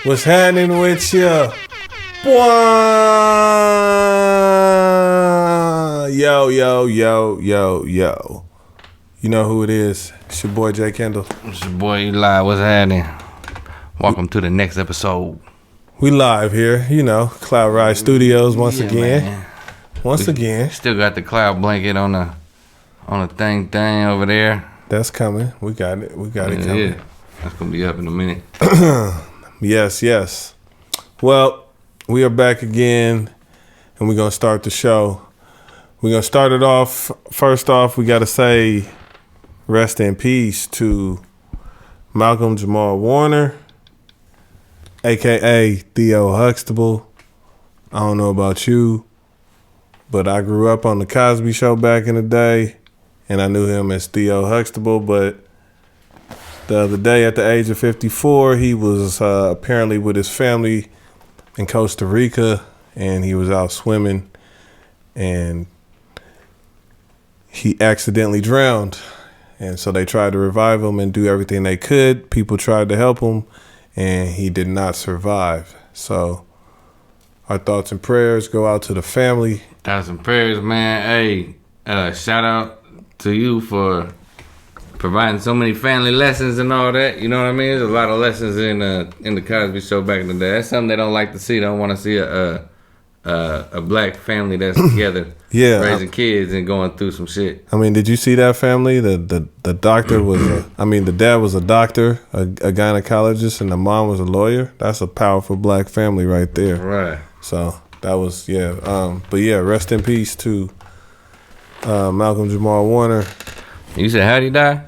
What's happening with you? Boy! Yo, yo, yo, yo, yo. You know who it is. It's your boy, J Kendall. It's your boy Eli. What's happening? Welcome to the next episode. We live here, you know, Cloud Ride Studios once again. Man. Once again. Still got the cloud blanket on the thing over there. That's coming. We got it. We got it coming. Yeah. That's gonna be up in a minute. Yes, yes. Well, we are back again, and we're gonna start the show. We're gonna start it off. First off, we gotta say rest in peace to Malcolm Jamal Warner, aka Theo Huxtable. I don't know about you, but I grew up on the Cosby Show back in the day, and I knew him as Theo Huxtable. But the other day, at the age of 54, he was apparently with his family in Costa Rica, and he was out swimming, and he accidentally drowned. And so they tried to revive him and do everything they could. People tried to help him, and he did not survive. So our thoughts and prayers go out to the family. Thoughts and prayers, man. Hey, shout out to you for providing so many family lessons and all that. You know what I mean? There's a lot of lessons in the Cosby Show back in the day. That's something they don't like to see. They don't want to see a black family that's together, raising kids and going through some shit. I mean, did you see that family? The doctor was the dad was a doctor, a gynecologist, and the mom was a lawyer. That's a powerful black family right there. Right. So that was, but yeah, rest in peace to Malcolm Jamal Warner. You said, how'd he die?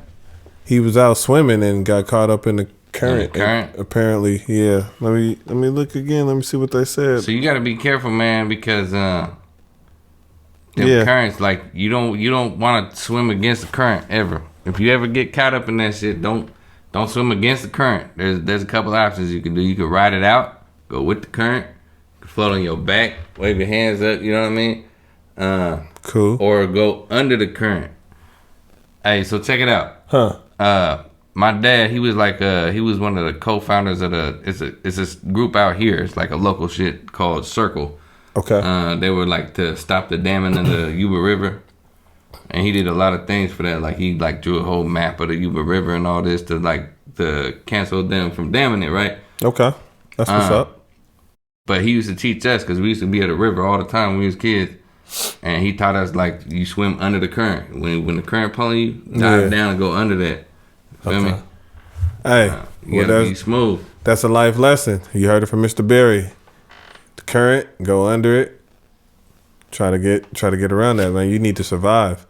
He was out swimming and got caught up in the current. Apparently, yeah. Let me look again. Let me see what they said. So you got to be careful, man, because currents, like you don't want to swim against the current ever. If you ever get caught up in that shit, don't swim against the current. There's a couple options you can do. You can ride it out, go with the current, float on your back, wave your hands up. You know what I mean? Cool. Or go under the current. Hey, so check it out. My dad, he was one of the co-founders of it's this group out here. It's like a local shit called Circle. Okay. They were like to stop the damming of the Yuba River, and he did a lot of things for that. Like he drew a whole map of the Yuba River and all this to cancel them from damming it, right? Okay, that's what's up. But he used to teach us because we used to be at the river all the time when we was kids. And he taught us, you swim under the current. When the current pulling you, dive down and go under that. Feel me? Hey, you gotta be smooth. That's a life lesson. You heard it from Mr. Berry. The current, go under it. Try to get around that, man. You need to survive.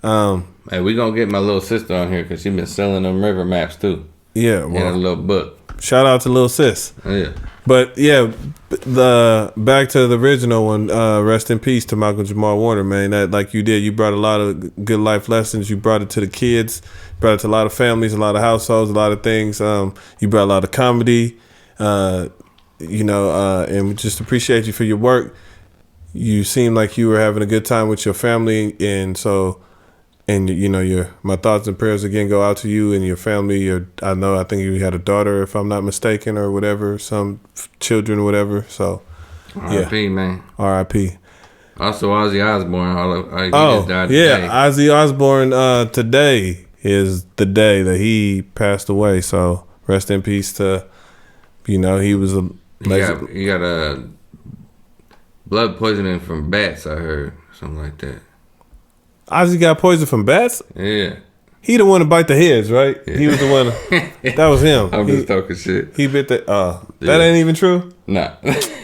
Hey, we gonna get my little sister on here because she been selling them river maps too. Yeah, well, in a little book. Shout out to Lil Sis. Yeah. But yeah, back to the original one. Rest in peace to Malcolm Jamal Warner, man. That like you did, you brought a lot of good life lessons. You brought it to the kids, brought it to a lot of families, a lot of households, a lot of things. You brought a lot of comedy, and we just appreciate you for your work. You seem like you were having a good time with your family, and so. And my thoughts and prayers again go out to you and your family. I think you had a daughter, if I'm not mistaken, or whatever, some children, whatever. So, R.I.P. man. R.I.P. Also, Ozzy Osbourne. He just died today. Ozzy Osbourne. Today is the day that he passed away. So, rest in peace to. He was a. He got a blood poisoning from bats. I heard something like that. Ozzy got poisoned from bats? Yeah. He the one to bite the heads, right? Yeah. He was the one. That was him. I'm just talking shit. He bit the. That ain't even true. Nah.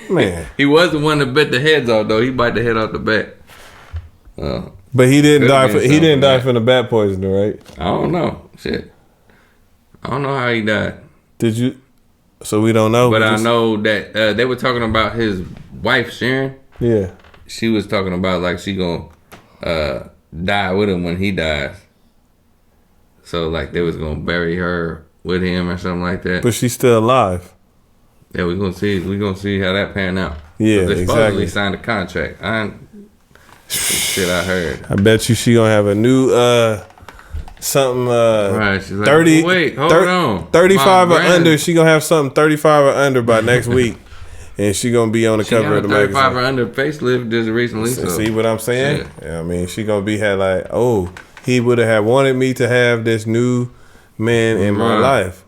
Man. He was the one that bit the heads off though. He bite the head off the bat. But he didn't die. He didn't die from the bat poisoning, right? I don't know. Shit. I don't know how he died. Did you? So we don't know. But I know that they were talking about his wife Sharon. Yeah. She was talking about she gonna die with him when he dies. So they was gonna bury her with him or something like that. But she's still alive. Yeah, we're gonna see how that pan out. Yeah, they exactly. Supposedly signed a contract. Shit I heard. I bet you she gonna have a new something Right. She's like, 30. wait, hold on. 35 or under. She gonna have something 35 or under by next week, and she gonna be on the cover of the 35 magazine. or under facelift just recently. So. See what I'm saying? Yeah, I mean, she gonna be had like, oh, he would have wanted me to have this new man in my life.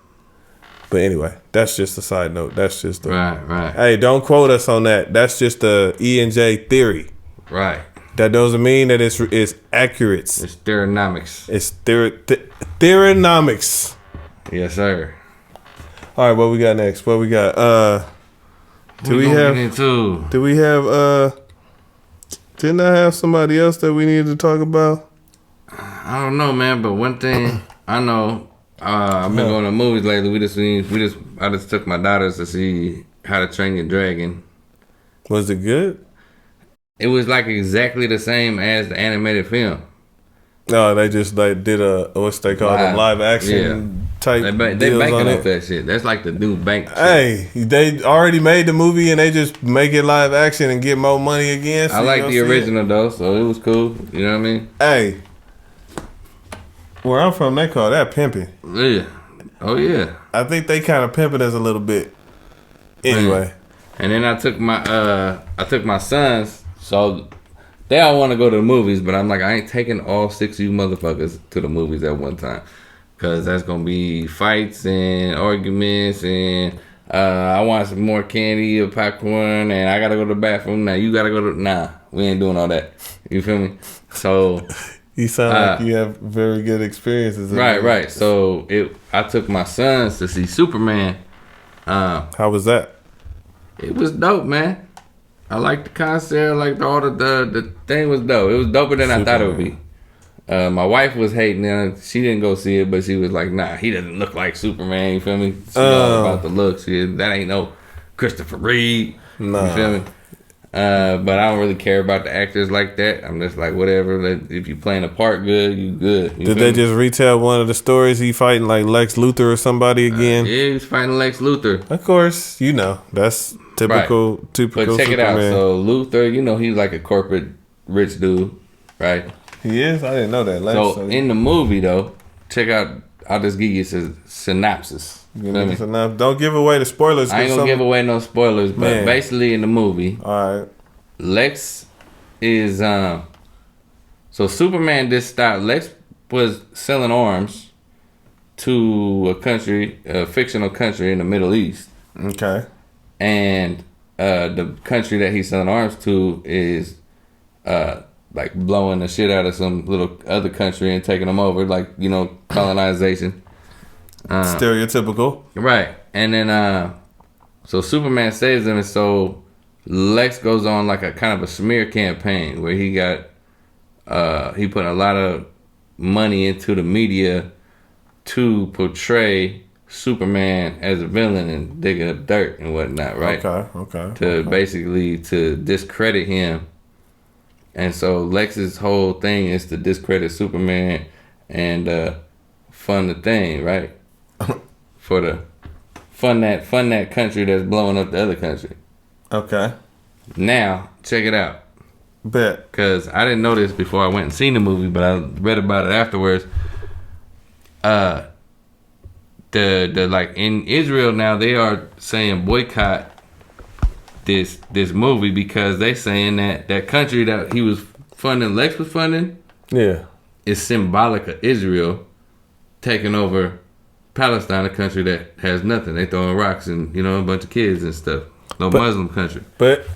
But anyway, that's just a side note. That's just right. Hey, don't quote us on that. That's just the E&J theory. Right. That doesn't mean that it's accurate. It's theorenomics. It's theorenomics. Yes, sir. All right, what we got next? What we got? Do we have? Didn't I have somebody else that we needed to talk about? I don't know, man. But one thing I know, I've been going to movies lately. I just took my daughters to see How to Train Your Dragon. Was it good? It was like exactly the same as the animated film. No, they just like did a what's they call it, live action type. They deals banking on off that shit. That's like the new bank shit. Hey, they already made the movie and they just make it live action and get more money again. So I like the original though, so it was cool. You know what I mean? Hey, where I'm from, they call that pimping. Yeah. Oh yeah. I think they kind of pimping us a little bit. Anyway. Man. And then I took my sons. So they all want to go to the movies, but I'm like, I ain't taking all 6 of you motherfuckers to the movies at one time. Because that's going to be fights and arguments and I want some more candy or popcorn and I got to go to the bathroom. Now you got to go to... Nah, we ain't doing all that. You feel me? So... You sound like you have very good experiences. Right. So I took my sons to see Superman. How was that? It was dope, man. I like the concept, like the thing was dope. It was doper than I thought it would be. My wife was hating it. She didn't go see it, but she was like, nah, he doesn't look like Superman, you feel me? She all about the looks. That ain't no Christopher Reeve. Nah. You feel me? But I don't really care about the actors like that. I'm just like, whatever. If you playing a part good, you good. Did they just retell one of the stories? He fighting like Lex Luthor or somebody again? Yeah, he was fighting Lex Luthor. Of course, that's typical. Right. Typical. But check Superman. it out. So Luthor, he's like a corporate rich dude, right? He is. I didn't know that. So in the movie though, check out. I'll just give you a synopsis. Don't give away the spoilers. I ain't gonna give away no spoilers, but basically in the movie, all right, Lex is so Superman just stopped. Lex was selling arms to a fictional country in the Middle East. Okay. And the country that he's selling arms to is like blowing the shit out of some little other country and taking them over, like colonization. Stereotypical. Right. And then so Superman saves them, and so Lex goes on like a kind of a smear campaign where he put a lot of money into the media to portray Superman as a villain and digging up dirt and whatnot, right? Okay. Basically to discredit him. And so Lex's whole thing is to discredit Superman and fund the thing, right? For the fund that country that's blowing up the other country. Okay. Now, check it out. Bet. Because I didn't know this before I went and seen the movie, but I read about it afterwards. The like in Israel now, they are saying boycott this movie because they saying that country that he was funding, Lex was funding, is symbolic of Israel taking over Palestine, a country that has nothing. They throwing rocks and a bunch of kids and stuff. Muslim country. But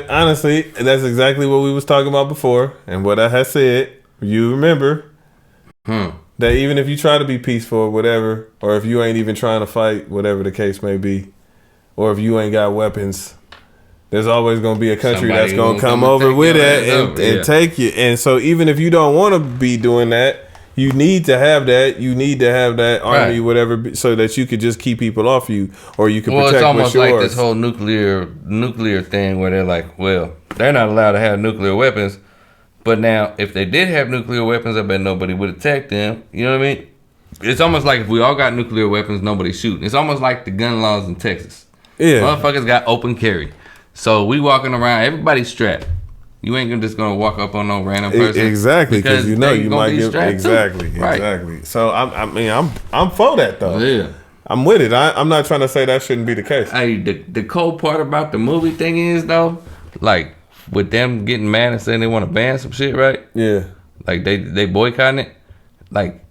honestly, that's exactly what we was talking about before, and what I had said. You remember that even if you try to be peaceful or whatever, or if you ain't even trying to fight, whatever the case may be, or if you ain't got weapons, there's always going to be a country that's going to come over with it and take you. And so even if you don't want to be doing that, you need to have that. You need to have that army, whatever, so that you could just keep people off you, or you can protect what's yours. Well, it's almost like this whole nuclear thing where they're like, well, they're not allowed to have nuclear weapons, but now if they did have nuclear weapons, I bet nobody would attack them. You know what I mean? It's almost like if we all got nuclear weapons, nobody's shooting. It's almost like the gun laws in Texas. Yeah, motherfuckers got open carry, so we walking around, everybody's strapped. You ain't just gonna walk up on no random person. Exactly, because you know they you gonna might be get strapped exactly, too. Right. exactly. So I'm for that though. Yeah. I'm with it. I'm not trying to say that shouldn't be the case. Hey, the cold part about the movie thing is though, like with them getting mad and saying they want to ban some shit, right? Yeah. Like they boycotting it. Like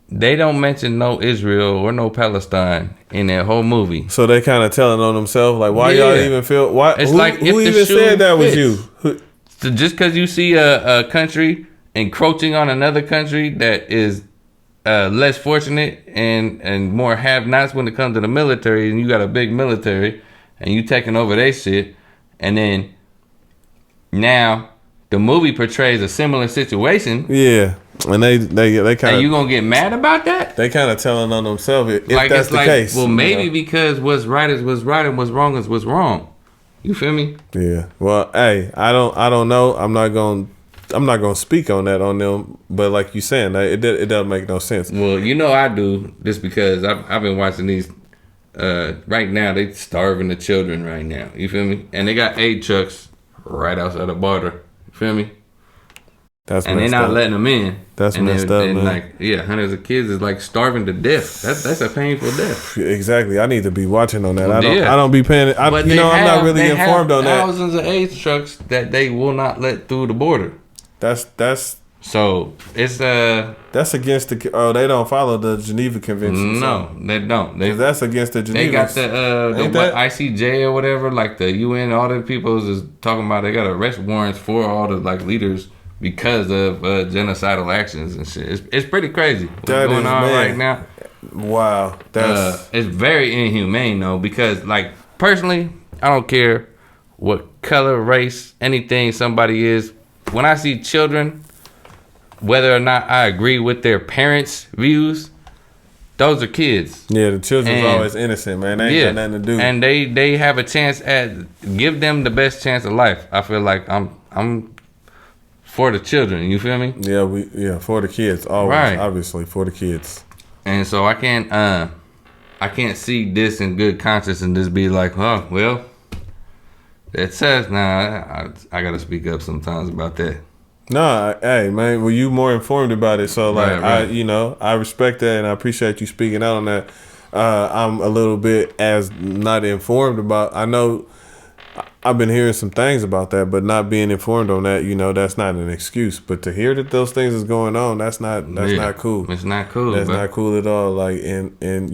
they don't mention no Israel or no Palestine in that whole movie. So they kind of telling on themselves, like, why y'all even feel? Why? It's who like if who the even shoe said that was fits. you? So just because you see a country encroaching on another country that is less fortunate and more have-nots when it comes to the military, and you got a big military, and you taking over their shit, and then now the movie portrays a similar situation. Yeah, and they kind And you of gonna get mad about that? they kind of telling on themselves if Like that's it's the like, case. well, you maybe know? because what's right is what's right and what's wrong is what's wrong. You feel me? Yeah. Well, hey, I don't know. I'm not gonna speak on that on them. But like you saying, it doesn't make no sense. Well, you know I do, just because I've been watching these. Right now they starving the children right now. You feel me? And they got aid trucks right outside the border. You feel me? That's and they're not letting them in. That's and messed up, man. Like, yeah, hundreds of kids is like starving to death. That's a painful death. Exactly. I need to be watching on that. Yeah. I don't be paying. I'm not really informed on that. Thousands of aid trucks that they will not let through the border. That's So it's that's against the. Oh, they don't follow the Geneva Convention. No, they don't. That's against the Geneva. They got the ICJ or whatever, like the UN. All the people is talking about. They got arrest warrants for all the like leaders because of genocidal actions and shit. It's pretty crazy what's going on right now. Wow, that's it's very inhumane though, because like personally, I don't care what color, race, anything somebody is. When I see children, whether or not I agree with their parents' views, those are kids. Yeah, the children's always innocent, man. They ain't got nothing to do. And they have a chance give them the best chance of life. I feel like I'm for the children. You feel me? Yeah, for the kids. Always, right. Obviously, for the kids. And so I can't see this in good conscience and just be like, oh well, that says nah. I gotta speak up sometimes about that. Nah, hey man, well you more informed about it, so like right. I respect that and I appreciate you speaking out on that. I'm a little bit as not informed about. I know I've been hearing some things about that, but not being informed on that, that's not an excuse. But to hear that those things is going on, that's not cool. It's not cool. That's not cool at all. Like and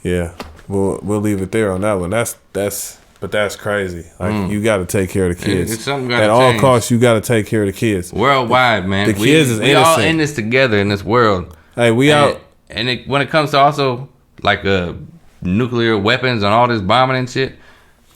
yeah, we'll leave it there on that one. But that's crazy. Like you got to take care of the kids. It's something at all costs. You got to take care of the kids worldwide, man. The kids is innocent. We all in this together in this world. Hey, we out. And when it comes to also like nuclear weapons and all this bombing and shit,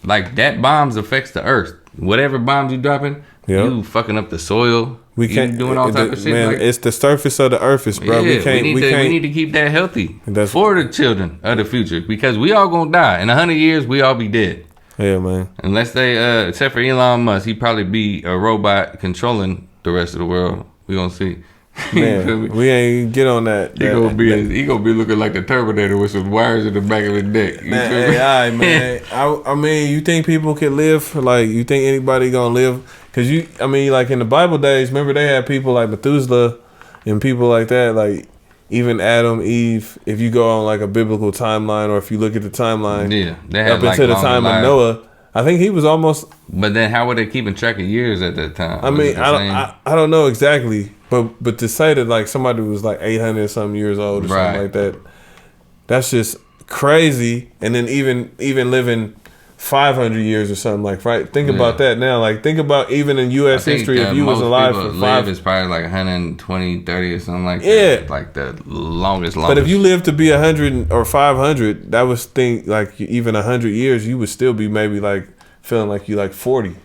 like that bombs affects the earth. Whatever bombs you dropping, you fucking up the soil. We can't doing all type of shit. Man, it's the surface of the earth, bro. Yeah, we need to keep that healthy for the children of the future, because we all gonna die in 100 years. We all be dead. Yeah, man. Unless they, except for Elon Musk, he probably be a robot controlling the rest of the world. We gonna see. Man, we ain't get on that. He gonna be looking like the Terminator with some wires in the back of his neck. Man. I mean, you think people can live? Like, you think anybody gonna live? Cause like in the Bible days, remember they had people like Methuselah and people like that. Like even Adam, Eve. If you go on like a biblical timeline, or if you look at the timeline, they had up into the time of Noah. I think he was almost. But then, how were they keeping track of years at that time? I mean, I don't know exactly, but to say that like somebody was like 800 something years old or something like that, that's just crazy. And then even living 500 years or something like Think about that now. Like think about even in U.S. history, if you was alive for 5, it's probably like 120, 30 or something like that. Like the longest. But if you live to be 100 or 500, that was like even 100 years, you would still be maybe like feeling like you like 40.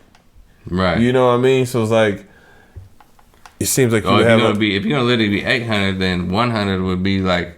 Right. You know what I mean? So it's like it seems like if you're gonna literally be 800, then 100 would be like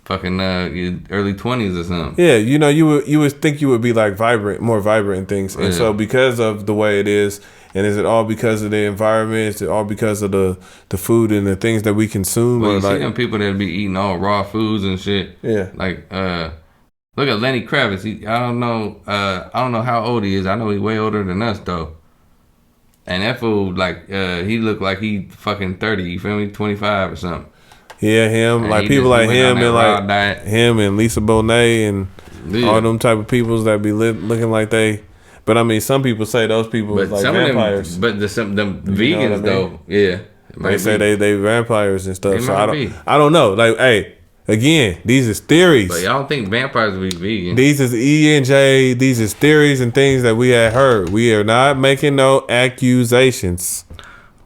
fucking early 20s or something. Yeah, you would think you would be like more vibrant and things. And so because of the way it is, and is it all because of the environment? Is it all because of the food and the things that we consume? Well, you see them people that be eating all raw foods and shit. Yeah. Like look at Lenny Kravitz. I don't know how old he is. I know he's way older than us though. And that fool, like, he looked like he fucking 30, you feel me? 25 or something. Yeah, him. And like he people just like went on him that and raw like diet. him and Lisa Bonet and all them type of peoples that be looking like they. But I mean, some people say those people But is like some vampires. of them, them You know vegans what I mean? though, yeah. They say they vampires and stuff. They So might be. I don't know. Like, hey, again, these is theories. But y'all don't think vampires would be vegan? These is E and J. These is theories and things that we had heard. We are not making no accusations.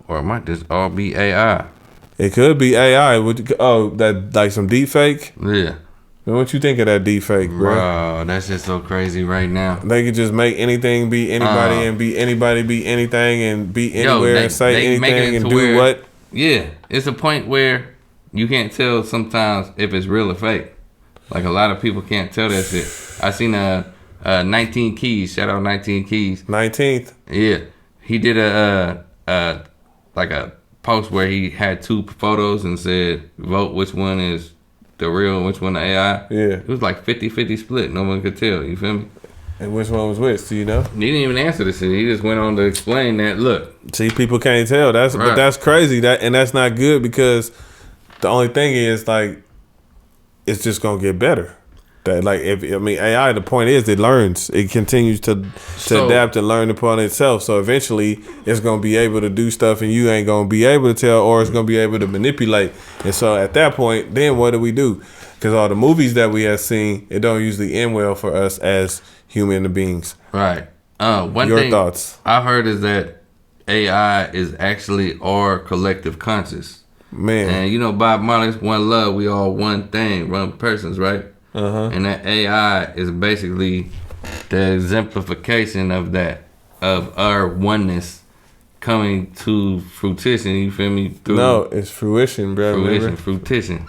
Or it might just all be AI. It could be AI. That like some deep fake. Yeah. What you think of that deep fake, bro? Bro, that's just so crazy right now. They could just make anything be anybody and be anybody be anything and be anywhere and say anything and do what? Yeah, it's a point where you can't tell sometimes if it's real or fake. Like a lot of people can't tell that shit. I seen 19 Keys. Shout out 19 Keys. 19th. Yeah, he did a post where he had two photos and said vote which one is the real and which one the AI. Yeah. It was like 50-50 split. No one could tell. You feel me? And which one was which? Do you know? He didn't even answer this shit. He just went on to explain that. Look, see, people can't tell. But that's crazy. And that's not good because the only thing is like it's just gonna get better. That like AI. The point is it learns. It continues to adapt and learn upon itself. So eventually it's gonna be able to do stuff, and you ain't gonna be able to tell, or it's gonna be able to manipulate. And so at that point, then what do we do? Because all the movies that we have seen, it don't usually end well for us as human beings. Right. One Your thing thoughts? I've heard is that AI is actually our collective conscious. Man. And you know Bob Marley's One Love, we all one thing, one persons, right? And that AI is basically the exemplification of that, of our oneness coming to fruition. You feel me? No, it's fruition, bro. Fruition.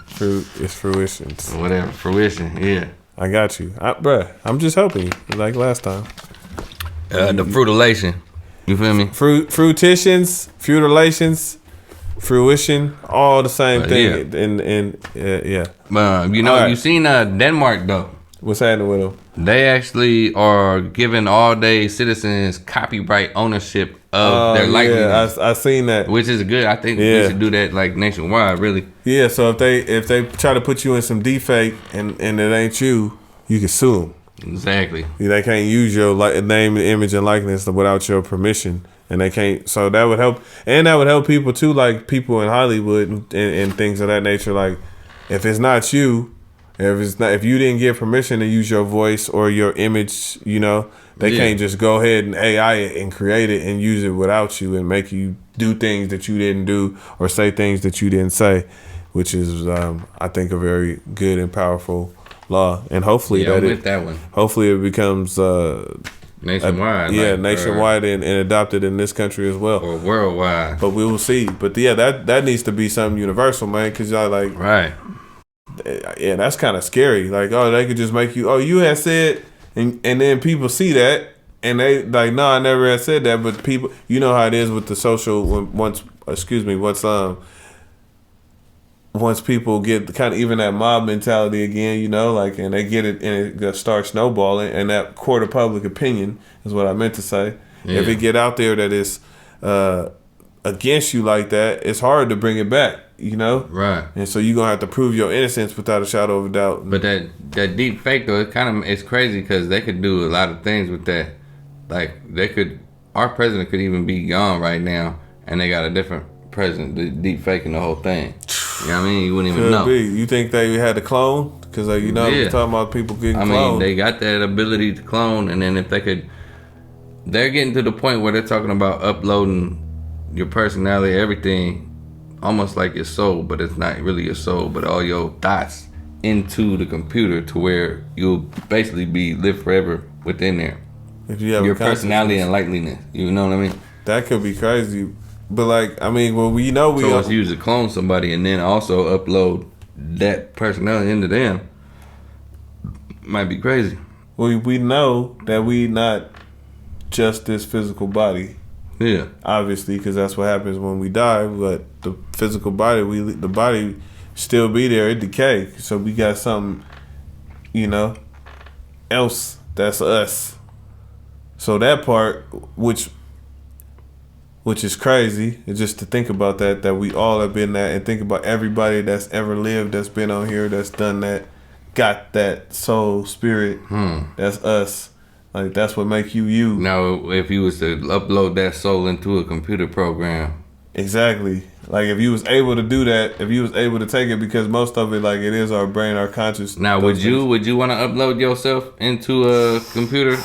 It's fruition. Whatever, fruition. Yeah. I got you, bruh. I'm just helping you, like last time. The fruitilation. You feel me? Fruitions, fruition, all the same thing. Yeah. Yeah. You seen Denmark though. What's happening with them? They actually are giving all day citizens copyright ownership of their likeness. Yeah, I seen that, which is good. I think we should do that like nationwide, really. Yeah. So if they try to put you in some deepfake and it ain't you, you can sue them. Exactly. They can't use your name, image, and likeness without your permission. And they can't, so that would help, and that would help people too, like people in Hollywood and things of that nature. Like, if it's not you, if you didn't get permission to use your voice or your image, they can't just go ahead and AI it and create it and use it without you and make you do things that you didn't do or say things that you didn't say, which is, I think, a very good and powerful law. And hopefully hopefully it becomes nationwide. Nationwide and adopted in this country as well. Or worldwide. But we will see. But yeah, that needs to be something universal, man, because y'all like... Right. Yeah, that's kind of scary. Like, they could just make you... you had said... And then people see that, and they like, no, I never had said that. But people... You know how it is with the social... Once people get kind of even that mob mentality again, and they get it and it starts snowballing, and that court of public opinion is what I meant to say. Yeah. If it get out there that it's against you like that, it's hard to bring it back, Right. And so you're going to have to prove your innocence without a shadow of a doubt. But that deep fake, though, it's crazy because they could do a lot of things with that. Like, our president could even be gone right now, and they got a different president deep faking the whole thing. You know what I mean? You wouldn't even know. You think they had to clone? Because we're talking about people getting cloned. I mean, they got that ability to clone, and then if they could, they're getting to the point where they're talking about uploading your personality, everything, almost like your soul, but it's not really your soul, but all your thoughts into the computer to where you'll basically live forever within there. If you have your personality and likeliness, you know what I mean? That could be crazy. But we it's used to clone somebody and then also upload that personality into them. Might be crazy. We know that we not just this physical body. Yeah. Obviously, because that's what happens when we die. But the physical body, the body still be there. It decay. So we got something, else that's us. So that part, which which is crazy. It's just to think about that we all have been that, and think about everybody that's ever lived, that's been on here, that's done that, got that soul spirit. That's us. Like, that's what make you. Now, if you was to upload that soul into a computer program. Exactly. Like, if you was able to do that, if you was able to take it, because most of it, like, it is our brain, our conscious. Now, would you want to upload yourself into a computer?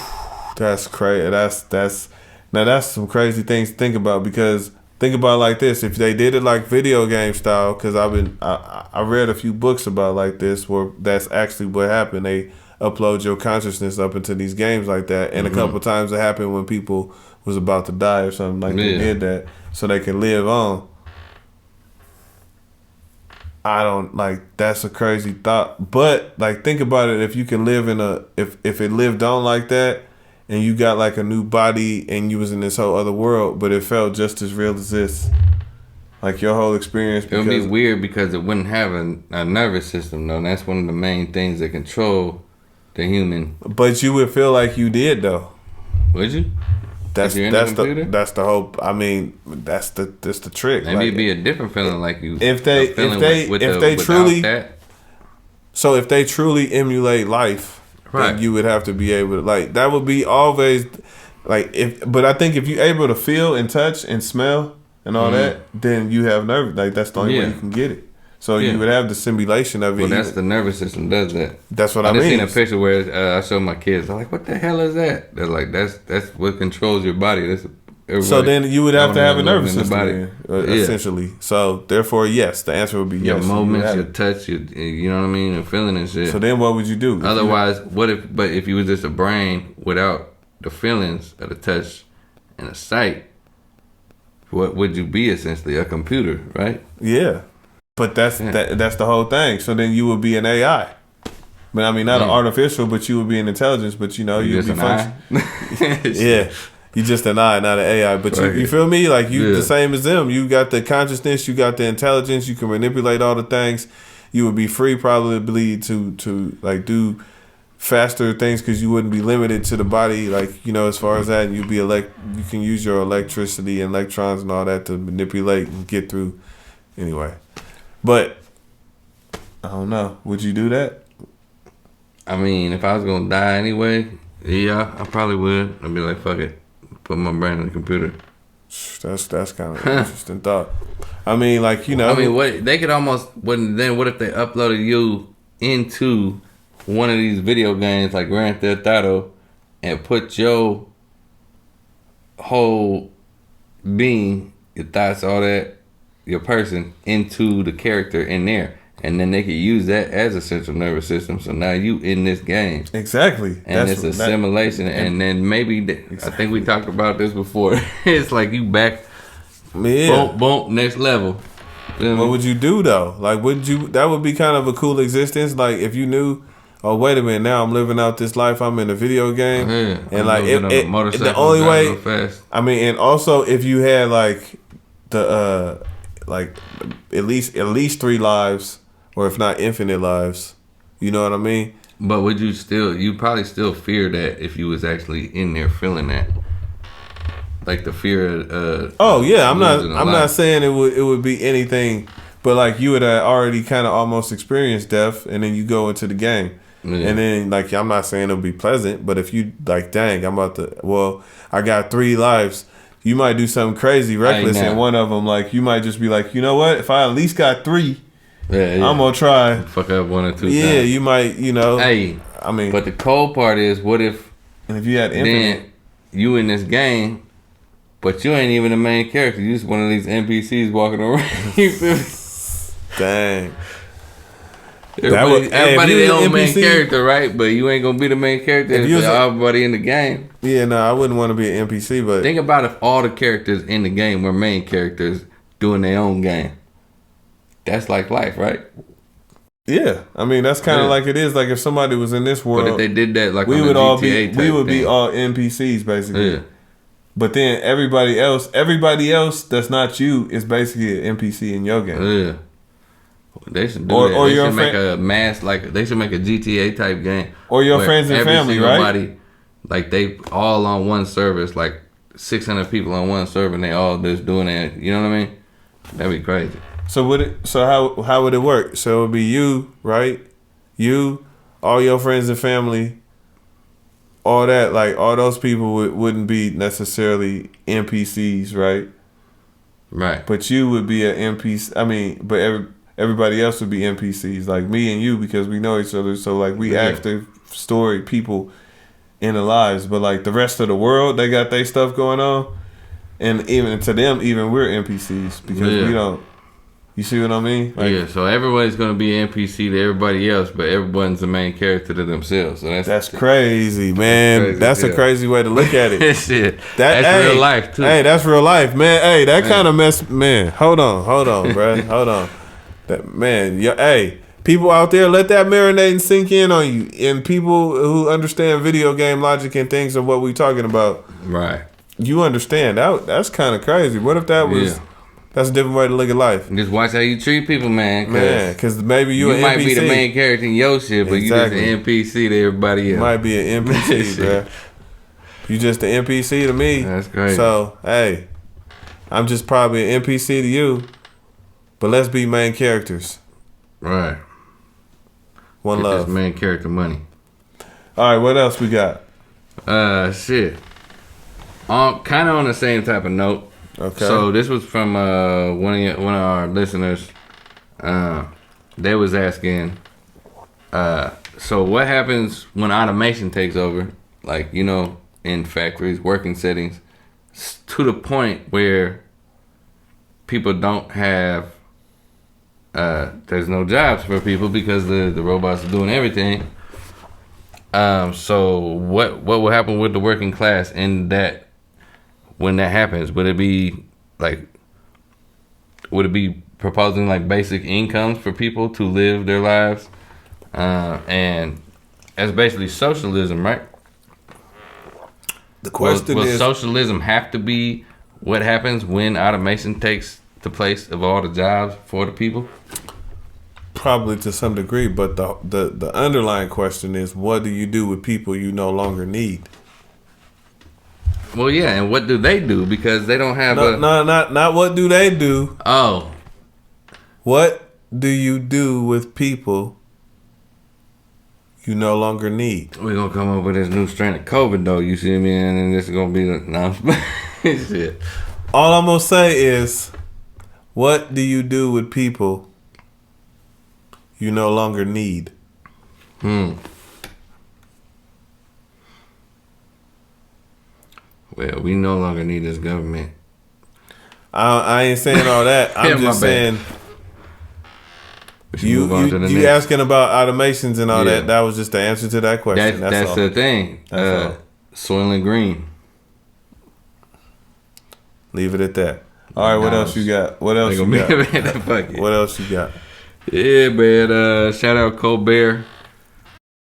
That's crazy. That's some crazy things to think about, because think about it like this: if they did it like video game style, because I read a few books about like this, where that's actually what happened. They upload your consciousness up into these games like that, and a couple times it happened when people was about to die or something, like they did that so they can live on. I don't like, that's a crazy thought, but like, think about it: if you can live in if it lived on like that, and you got like a new body and you was in this whole other world, but it felt just as real as this, like your whole experience. It would be weird because it wouldn't have a nervous system though, and that's one of the main things that control the human. But you would feel like you did though. Would you? That's the hope. I mean, that's the trick. Maybe it'd be a different feeling, like you. If they truly emulate life, right, then you would have to be able to, like, that would be always like, but I think if you're able to feel and touch and smell and all that, then you have nerve. Like, that's the only way you can get it. So you would have the simulation of it. Well, that's the nervous system does that. That's what I mean. I just seen a picture where I showed my kids. I'm like, what the hell is that? They're like, that's what controls your body. So then you would have to have a nervous system, essentially. So therefore, yes, the answer would be your yes. Movements, your touch, you know what I mean, and feeling and shit. So then what would you do? Otherwise, if you was just a brain without the feelings of the touch and the sight, what would you be essentially? A computer, right? Yeah. But that's the whole thing. So then you would be an AI. But I mean, not an artificial, but you would be an intelligence. But you know, you'd be functioning. Yeah, you just an eye, not an AI. But you feel me? Like you the same as them. You got the consciousness, you got the intelligence. You can manipulate all the things. You would be free probably to like do faster things because you wouldn't be limited to the body. Like, you know, as far as that, and you can use your electricity and electrons and all that to manipulate and get through. Anyway. But I don't know. Would you do that? I mean, if I was gonna die anyway, yeah, I probably would. I'd be like, fuck it, put my brain in the computer. That's kind of an interesting thought. I mean, like, you know. I mean, what they could almost. What if they uploaded you into one of these video games like Grand Theft Auto and put your whole being, your thoughts, all that, your person into the character in there, and then they could use that as a central nervous system. So now you in this game, exactly, and it's a simulation. And then maybe I think we talked about this before. It's like you back, boom, next level. What would you do though? Like, that would be kind of a cool existence. Like, if you knew, oh wait a minute, now I'm living out this life. I'm in a video game, and like the only way. I mean, and also if you had like the like at least 3 lives, or if not infinite lives, you know what I mean? But would you probably still fear that if you was actually in there feeling that, like the fear of I'm not saying it would be anything, but like you would have already kind of almost experienced death, and then you go into the game. And then, like, I'm not saying it'll be pleasant, but if you like, dang, I got 3 lives. You might do something crazy, reckless in one of them. Like, you might just be like, you know what? If I at least got 3, I'm gonna try. Fuck up 1 or 2 times. Yeah, you might, you know. Hey, I mean, but the cold part is, what if? And if you had infinite, then you in this game, but you ain't even the main character. You just one of these NPCs walking around. You feel me? Dang. Everybody their own main character, right? But you ain't gonna be the main character if everybody in the game. Yeah, no, I wouldn't want to be an NPC. But think about if all the characters in the game were main characters doing their own game. That's like life, right? Yeah, I mean that's kind of like it is. Like if somebody was in this world, but if they did that, like we would all be thing. all NPCs basically. Yeah. But then everybody else that's not you is basically an NPC in your game. Yeah. They should do that. They should make a mass, like they should make a GTA type game. Or your friends and family, right? Like they all on one service, like 600 people on one server and they all just doing that. You know what I mean? That'd be crazy. So how would it work? So it would be you, right? You, all your friends and family, all that, like all those people wouldn't be necessarily NPCs, right? Right. But you would be an NPC. I mean, but everybody else would be NPCs, like me and you, because we know each other. So like we active story people in the lives, but like the rest of the world, they got their stuff going on, and even to them, even we're NPCs because we don't. You see what I mean? Like, yeah. So everybody's gonna be an NPC to everybody else, but everyone's the main character to themselves. So that's crazy, man. That's a crazy way to look at it. Shit. That's real life too. Hey, that's real life, man. Hey, that kind of mess, man. Hold on, bro. Hold on. That man, hey, people out there, let that marinate and sink in on you. And people who understand video game logic and things of what we talking about, right? You understand that's kind of crazy. What if that was? Yeah. That's a different way to look at life. Just watch how you treat people, man. Because maybe you might be the main character in your shit, but you just an NPC to everybody else. You might be an NPC, bro. You just an NPC to me. That's crazy. So, hey, I'm just probably an NPC to you, but let's be main characters. Right. One Get love. This main character money. All right, what else we got? Shit. Kind of on the same type of note. Okay. So this was from one of our listeners. They was asking, so what happens when automation takes over? Like, you know, in factories, working settings, to the point where people don't have. There's no jobs for people because the robots are doing everything. So what will happen with the working class in that? When that happens, would it be proposing like basic incomes for people to live their lives? And that's basically socialism, right? The question will is, socialism have to be what happens when automation takes the place of all the jobs for the people? Probably to some degree, but the underlying question is, what do you do with people you no longer need? Well, yeah, and what do they do? Because they don't have not what do they do. Oh. What do you do with people you no longer need? We're going to come up with this new strain of COVID, though, you see me? And then this is going to be the... shit. All I'm going to say is, what do you do with people you no longer need? Well, we no longer need this government. I ain't saying all that. I'm just saying you asking about automations and all that. That was just the answer to that question. That's the thing. Soylent Green. Leave it at that. All right, what else you got? What else you got? What else you got? Yeah, man. Shout out Colbert.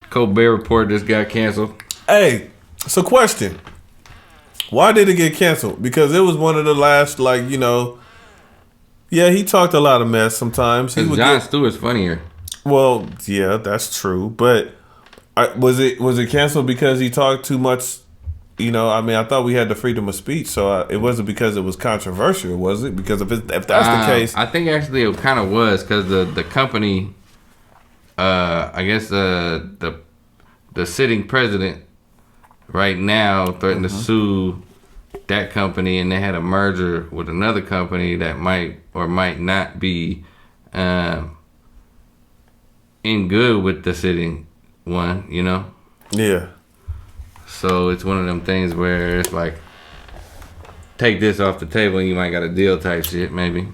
Colbert Report just got canceled. Hey, so question. Why did it get canceled? Because it was one of the last, like, you know, yeah, he talked a lot of mess sometimes. Jon Stewart's funnier. Well, yeah, that's true. But was it canceled because he talked too much? You know, I mean, I thought we had the freedom of speech, so it wasn't because it was controversial, was it? Because if that's the case, I think actually it kind of was because the company, I guess the sitting president right now threatened to sue that company, and they had a merger with another company that might or might not be in good with the sitting one, you know? Yeah. So it's one of them things where it's like, take this off the table and you might got a deal type shit, maybe.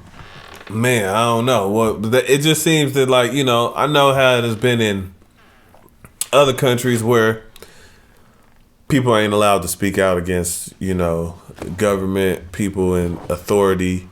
Man, I don't know. Well, it just seems that, like, you know, I know how it has been in other countries where people ain't allowed to speak out against, you know, government, people in authority.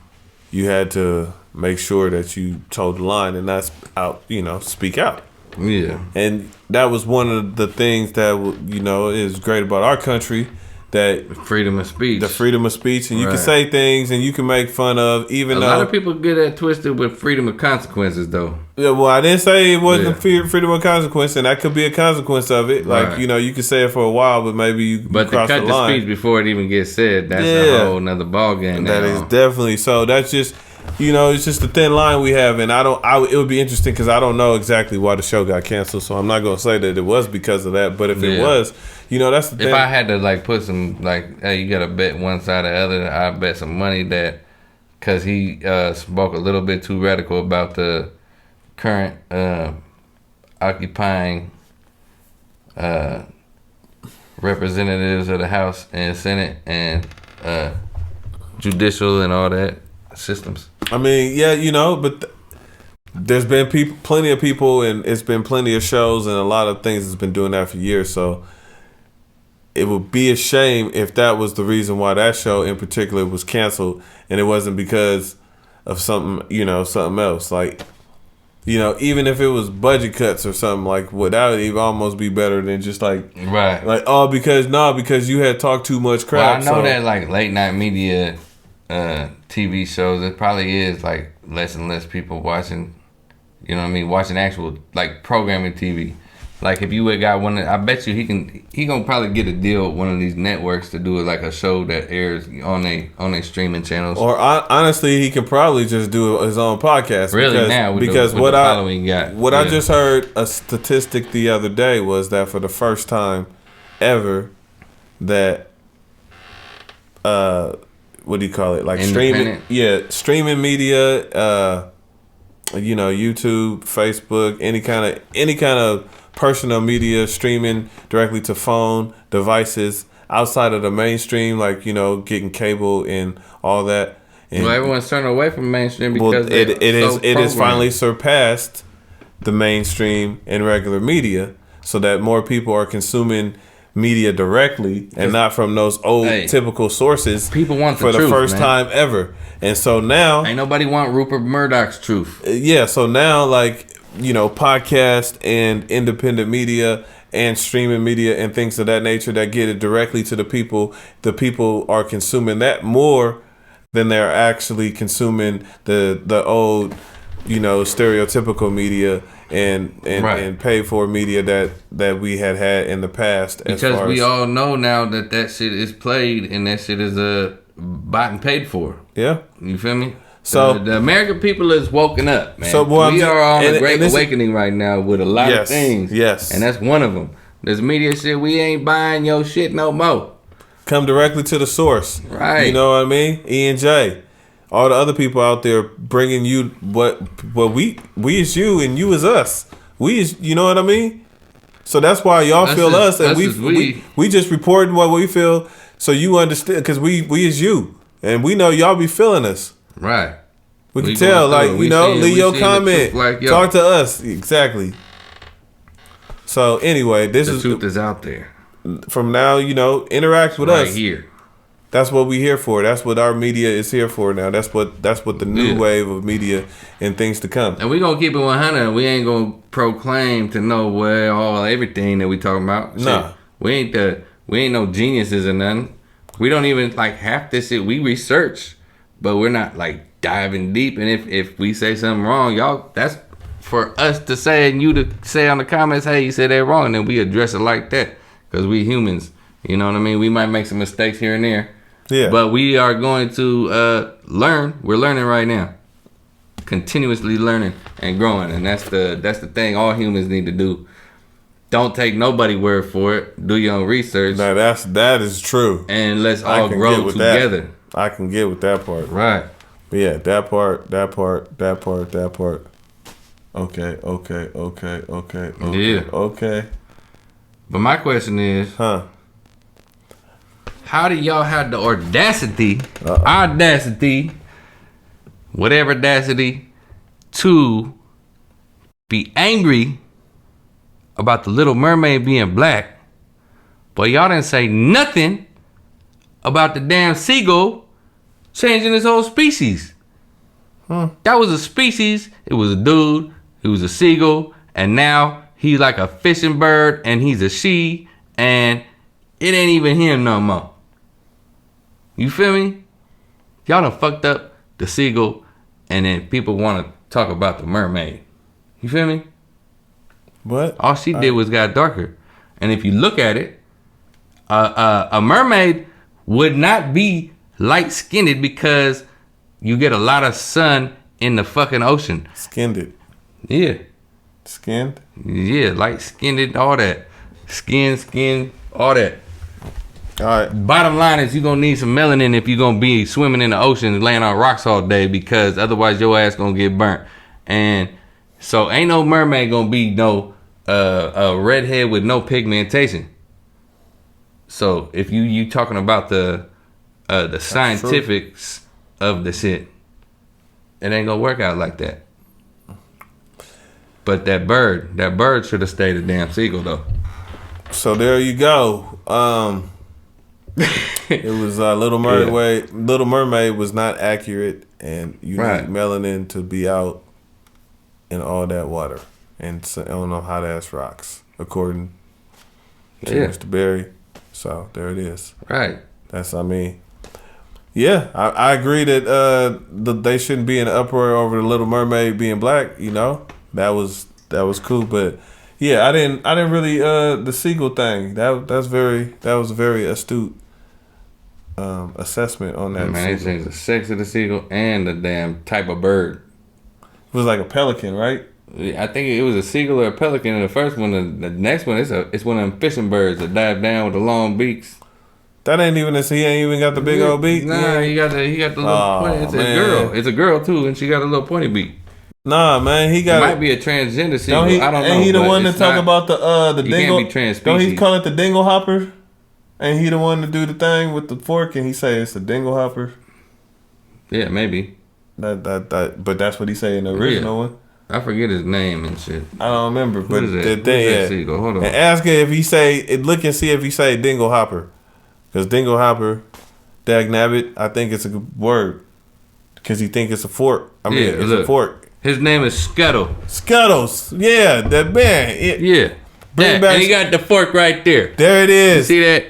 You had to make sure that you told the line and not out, you know, speak out. Yeah. And that was one of the things that, you know, is great about our country, that freedom of speech. The freedom of speech, and you can say things and you can make fun of, even though a lot of people get that twisted with freedom of consequences, though. Yeah, well, I didn't say it wasn't freedom of consequence, and that could be a consequence of it. Like, you know, you could say it for a while, but maybe you But to cut the speech before it even gets said, that's a whole nother ball game. That is definitely so. That's just, you know, it's just a thin line we have, and it would be interesting because I don't know exactly why the show got canceled, so I'm not gonna say that it was because of that. But if it was, you know, that's the thing. If I had to like put some like, hey, you gotta bet one side or the other, I bet some money that because he spoke a little bit too radical about the current occupying representatives of the House and Senate and judicial and all that systems. I mean, yeah, you know, but there's been plenty of people, and it's been plenty of shows, and a lot of things that's been doing that for years. So it would be a shame if that was the reason why that show in particular was canceled, and it wasn't because of something, you know, something else. Like, you know, even if it was budget cuts or something, like, that would even almost be better than just like, because you had talked too much crap. Well, I know that like late night media TV shows, it probably is like less and less people watching, you know what I mean, watching actual like programming TV. Like if you had got one, I bet you he gonna probably get a deal with one of these networks to do like a show that airs on they streaming channels. Or honestly, he could probably just do his own podcast. Really because what I just heard a statistic the other day was that for the first time ever that what do you call it? Like streaming media, you know, YouTube, Facebook, any kind of personal media streaming directly to phone devices outside of the mainstream, like, you know, getting cable and all that. And, well, everyone's turning away from mainstream because it has finally surpassed the mainstream and regular media, so that more people are consuming media directly and not from those old typical sources. People want for the first time ever, and so now ain't nobody want Rupert Murdoch's truth. Yeah, so now, like, you know, podcast and independent media and streaming media and things of that nature that get it directly to the people are consuming that more than they're actually consuming the old, you know, stereotypical media and paid for media that we had in the past. Because we all know now that shit is played and that shit is bought and paid for. Yeah, you feel me? So the American people is woken up, man. So we are on a great awakening right now with a lot of things. Yes, and that's one of them. This media shit, we ain't buying your shit no more. Come directly to the source, right? You know what I mean? E&J. All the other people out there bringing you what we is you and you is us. We is, you know what I mean? So that's why y'all feel us, and we just reporting what we feel, so you understand, because we is you, and we know y'all be feeling us. Right. We can tell, like, you know, leave your comment, talk to us. Exactly. So anyway, the truth is out there. From now, you know, interact with us. Right here. That's what we here for. That's what our media is here for now. That's what the new wave of media and things to come. And we gonna keep it 100. We ain't gonna proclaim to know everything that we talking about. No, we ain't no geniuses or nothing. We don't even like half this shit. We research, but we're not like diving deep. And if we say something wrong, y'all, that's for us to say and you to say on the comments, hey, you said that wrong, and then we address it like that because we humans. You know what I mean? We might make some mistakes here and there. Yeah. But we are going to learn. We're learning right now. Continuously learning and growing. And that's the thing all humans need to do. Don't take nobody's word for it. Do your own research. No, that is true. And let's all grow together. I can get with that part. Right. But yeah, that part. Okay. Yeah. Okay. But my question is, how do y'all have the audacity, to be angry about the Little Mermaid being black, but y'all didn't say nothing about the damn seagull changing his whole species? That was a species. It was a dude. He was a seagull, and now he's like a fishing bird, and he's a she, and it ain't even him no more. You feel me? Y'all done fucked up the seagull, and then people want to talk about the mermaid. You feel me? What? All she did was got darker. And if you look at it, a mermaid would not be light-skinned because you get a lot of sun in the fucking ocean. Skinned it. Yeah. Skinned? Yeah, light-skinned, all that. Skin, all that. All right. Bottom line is you gonna need some melanin if you gonna be swimming in the ocean and laying on rocks all day, because otherwise your ass gonna get burnt. And so ain't no mermaid gonna be no a redhead with no pigmentation. So if you talking about the scientifics of the shit, it ain't gonna work out like that. But that bird should have stayed a damn seagull though. So there you go. It was Little Mermaid. Yeah. Little Mermaid was not accurate, and you need melanin to be out in all that water and on them hot ass rocks, according to Mr. Berry. So there it is. Right. Yeah, I agree that they shouldn't be in an uproar over the Little Mermaid being black. You know, that was cool, but yeah, I didn't really the seagull thing. That was a very astute assessment on that. Man, they changed the sex of the seagull and the damn type of bird. It was like a pelican, right? I think it was a seagull or a pelican in the first one. The next one it's one of them fishing birds that dive down with the long beaks. That ain't even he ain't even got the big old beak. Nah, he got the little pointy. It's a girl. It's a girl too, and she got a little pointy beak. Nah, man, he got. It might be a transgender seagull. I don't know. And he the one that talk about the dingle. Can't be trans species. Don't he call it the dingle hopper? And he the one to do the thing with the fork, and he say it's the dingle hopper. Yeah, maybe. But that's what he say in the original one. I forget his name and shit. I don't remember, but the thing. Seagull? Hold on. And ask him if he say look and see if he say dingle hopper, because dingle hopper, dag nabbit, I think it's a good word, because he think it's a fork. It's a fork. His name is Scuttle. Scuttles, yeah, that man. Bring back. And he got the fork right there. There it is. You see that?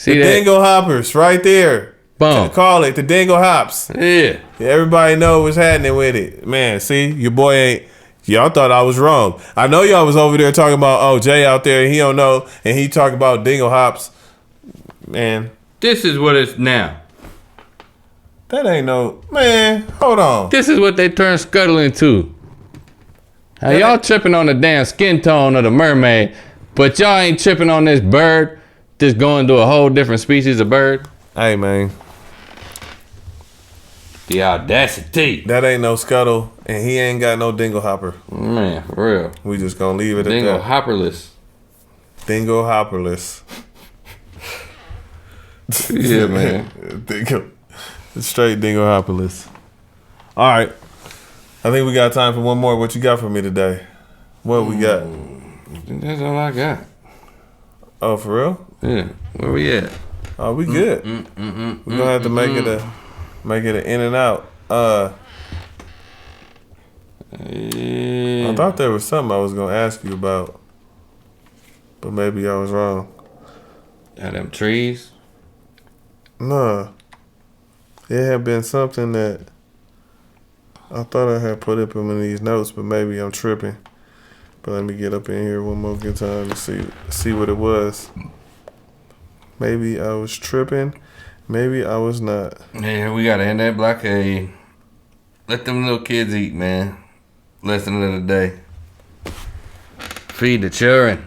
The dingo hoppers right there. Boom. Call it the dingo hops. Yeah. Everybody know what's happening with it. Man, see, your boy ain't. Y'all thought I was wrong. I know y'all was over there talking about, Jay out there, and he don't know, and he talking about dingo hops. Man. This is what it's now. That ain't no. Man, hold on. This is what they turned Scuttle into. Now, y'all tripping on the damn skin tone of the mermaid, but y'all ain't tripping on this bird just going to a whole different species of bird. Hey, man. The audacity. That ain't no Scuttle, and he ain't got no dingle hopper. Man, for real. We just gonna leave it dingle at that. Hopperless. Dingle hopperless. Yeah, man. Dingle. Straight dingle hopperless. All right. I think we got time for one more. What you got for me today? What we got? I think that's all I got. Oh, for real? Yeah. Where we at? Oh, we good. We're gonna have to make it an in and out. I thought there was something I was gonna ask you about, but maybe I was wrong. Them trees? Nah. It had been something that I thought I had put up in these notes, but maybe I'm tripping. But let me get up in here one more good time to see what it was. Maybe I was tripping. Maybe I was not. Yeah, we gotta end that blockade. Let them little kids eat, man. Lesson of the day. Feed the children.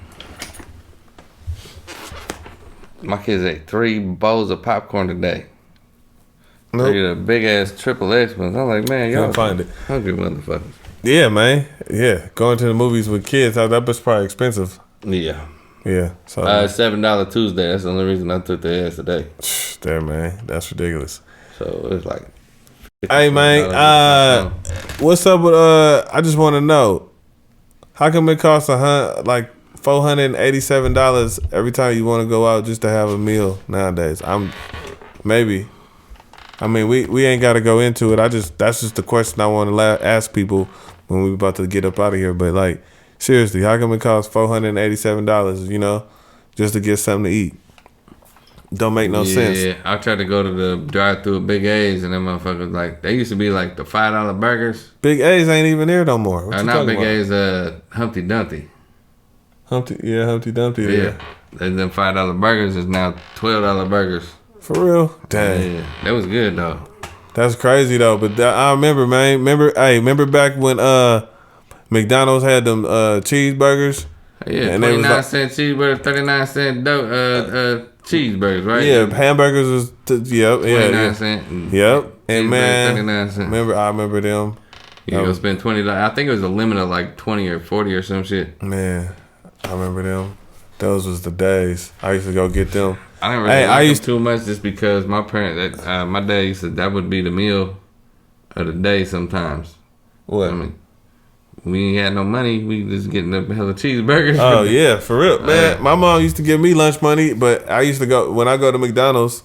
My kids ate 3 bowls of popcorn today. Nope. Look at the big ass triple X ones. I'm like, man, y'all find it. Hungry motherfuckers. Yeah, man. Yeah, going to the movies with kids, that was probably expensive. Yeah. Yeah. So $7 Tuesday. That's the only reason I took the ass today. There, man. That's ridiculous. So it's like. Hey, man. What's up with I just want to know, how come it costs like $487 every time you want to go out just to have a meal nowadays? We ain't got to go into it. That's just the question I want to ask people when we about to get up out of here. But like, seriously, how come it costs $487? Just to get something to eat? Don't make no sense. Yeah, I tried to go to the drive-through at Big A's, and them motherfuckers like they used to be like the $5 burgers. Big A's ain't even there no more. What you Not talking Big about? A's, Humpty Dumpty. Humpty Dumpty. Yeah. And them $5 burgers is now $12 burgers. For real? Dang. Yeah, that was good though. That's crazy though. But I remember, man. Remember back when McDonald's had them cheeseburgers? Yeah, and 29-cent cheeseburger, 39-cent cheeseburgers, right? Yeah, hamburgers was 29 cent. Yep. And man, 39 cents. I remember them. You go spend $20. I think it was a limit of like 20 or 40 or some shit. Man, I remember them. Those was the days. I used to go get them. I didn't really like them too much just because my parents, my dad used to, that would be the meal of the day sometimes. What? I mean, we ain't had no money. We just getting a hell of cheeseburgers. Oh yeah, for real, man. My mom used to give me lunch money, but I used to go when I go to McDonald's.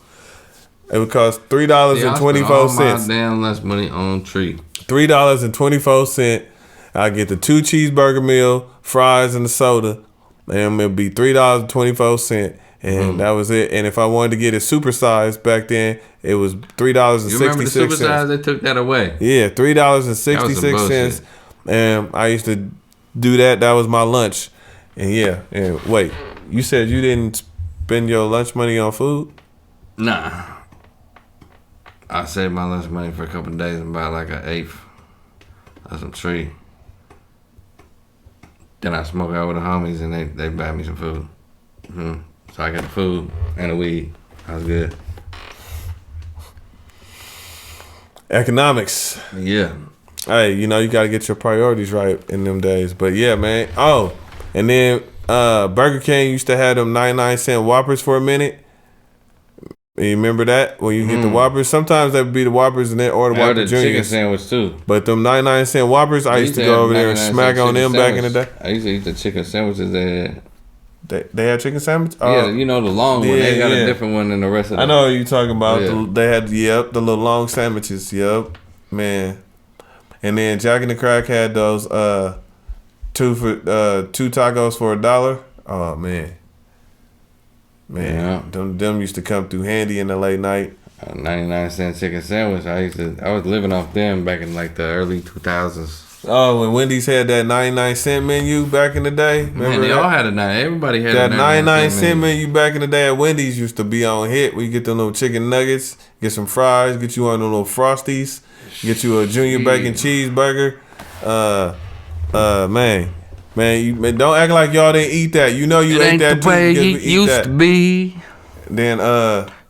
It would cost $3.24. Damn lunch money on treat. $3.24. I get the 2 cheeseburger meal, fries, and the soda, and it'd be $3.24. And that was it. And if I wanted to get it supersized back then, it was $3.66. You remember the supersized? They took that away. Yeah, $3.66. And I used to do that. That was my lunch. And yeah. And wait, you said you didn't spend your lunch money on food? Nah. I saved my lunch money for a couple of days and bought like an eighth of some tree. Then I smoke out with the homies and they buy me some food. So I got the food and the weed. I was good. Economics. Yeah. Hey, you got to get your priorities right in them days. But yeah, man. Oh, and then Burger King used to have them 99-cent Whoppers for a minute. You remember that? When you get the Whoppers? Sometimes that would be the Whoppers and then order Whopper Juniors. Chicken sandwich too. But them 99-cent Whoppers, I used to go over there and smack on them back in the day. I used to eat the chicken sandwiches they had. They had chicken sandwich? Yeah, the long one. They got a different one than the rest of them. I know what you're talking about. Yeah. They had, the little long sandwiches. Yep. Man. And then Jack and the Crack had those 2 tacos for $1. Oh man. Man, them used to come through handy in the late night. 99-cent chicken sandwich. I was living off them back in like the early 2000s. Oh, when Wendy's had that 99-cent menu back in the day. Remember Man, they all had everybody had that 99-cent menu back in the day at Wendy's used to be on hit. We get them little chicken nuggets, get some fries, get you one of them little Frosties, get you a junior bacon cheeseburger. Man, don't act like y'all didn't eat that. You ate that too. It ain't the way it used to be. Then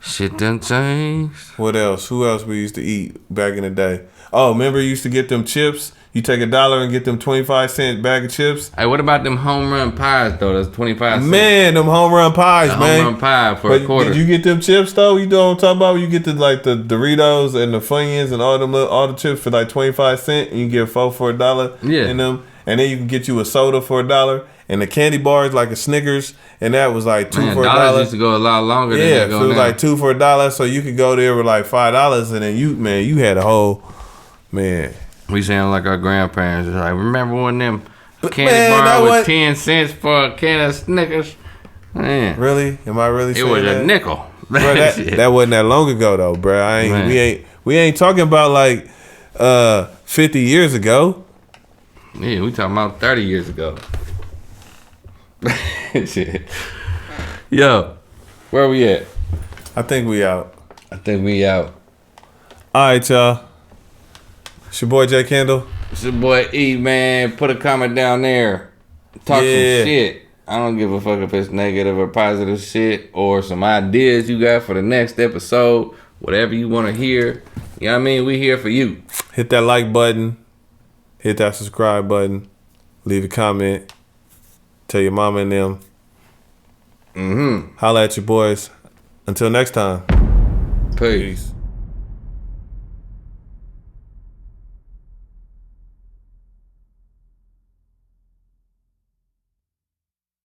shit done changed. What else? Who else we used to eat back in the day? Oh, remember you used to get them chips? You take $1 and get them 25-cent bag of chips. Hey, what about them home run pies though? That's 25 cents. Man, them home run pies, man. Home run pie for a quarter. Did you get them chips though? You know what I'm talking about? You get the Doritos and the Funyuns and all the chips for like 25 cents, and you get 4 for $1. Yeah. In them, and then you can get you a soda for $1, and the candy bars like a Snickers, and that was like 2 for $1. Used to go a lot longer. Yeah, than it was like 2 for $1, so you could go there with like $5, and then you had a whole man. We sound like our grandparents. Like, remember when them candy bar was 10 cents for a can of Snickers? Man. Really? Am I really saying that? It was a nickel. Bro, that wasn't that long ago though, bro. We ain't talking about like 50 years ago. Yeah, we talking about 30 years ago. Shit. Yo, where we at? I think we out. All right, y'all. It's your boy J Kendall. It's your boy E, man. Put a comment down there. Talk some shit. I don't give a fuck if it's negative or positive shit or some ideas you got for the next episode. Whatever you want to hear. You know what I mean? We here for you. Hit that like button. Hit that subscribe button. Leave a comment. Tell your mama and them. Holla at your boys. Until next time. Peace.